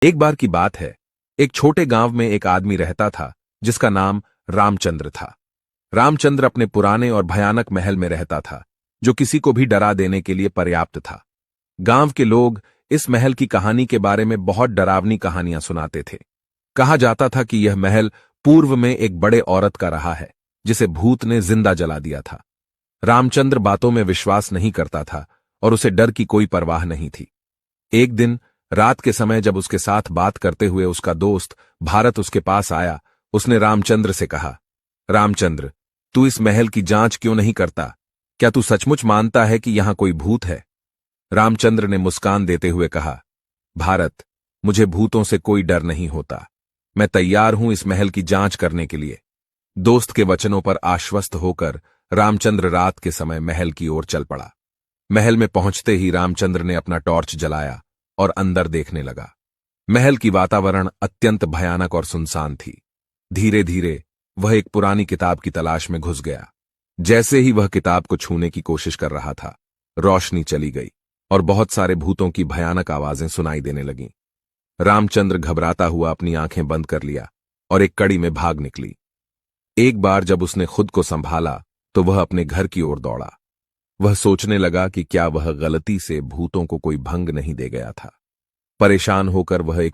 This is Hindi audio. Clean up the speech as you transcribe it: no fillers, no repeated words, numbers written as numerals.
एक बार की बात है, एक छोटे गांव में एक आदमी रहता था जिसका नाम रामचंद्र था। रामचंद्र अपने पुराने और भयानक महल में रहता था, जो किसी को भी डरा देने के लिए पर्याप्त था। गांव के लोग इस महल की कहानी के बारे में बहुत डरावनी कहानियां सुनाते थे। कहा जाता था कि यह महल पूर्व में एक बड़े औरत का रहा है, जिसे भूत ने जिंदा जला दिया था। रामचंद्र बातों में विश्वास नहीं करता था और उसे डर की कोई परवाह नहीं थी। एक दिन रात के समय जब उसके साथ बात करते हुए उसका दोस्त भारत उसके पास आया, उसने रामचंद्र से कहा, रामचंद्र, तू इस महल की जांच क्यों नहीं करता? क्या तू सचमुच मानता है कि यहां कोई भूत है? रामचंद्र ने मुस्कान देते हुए कहा, भारत, मुझे भूतों से कोई डर नहीं होता। मैं तैयार हूं इस महल की जांच करने के लिए। दोस्त के वचनों पर आश्वस्त होकर रामचंद्र रात के समय महल की ओर चल पड़ा। महल में पहुंचते ही रामचंद्र ने अपना टॉर्च जलाया और अंदर देखने लगा। महल की वातावरण अत्यंत भयानक और सुनसान थी। धीरे धीरे वह एक पुरानी किताब की तलाश में घुस गया। जैसे ही वह किताब को छूने की कोशिश कर रहा था, रोशनी चली गई और बहुत सारे भूतों की भयानक आवाजें सुनाई देने लगीं। रामचंद्र घबराता हुआ अपनी आंखें बंद कर लिया और एक कड़ी में भाग निकली। एक बार जब उसने खुद को संभाला तो वह अपने घर की ओर दौड़ा। वह सोचने लगा कि क्या वह गलती से भूतों को कोई भंग नहीं दे गया था। परेशान होकर वह एक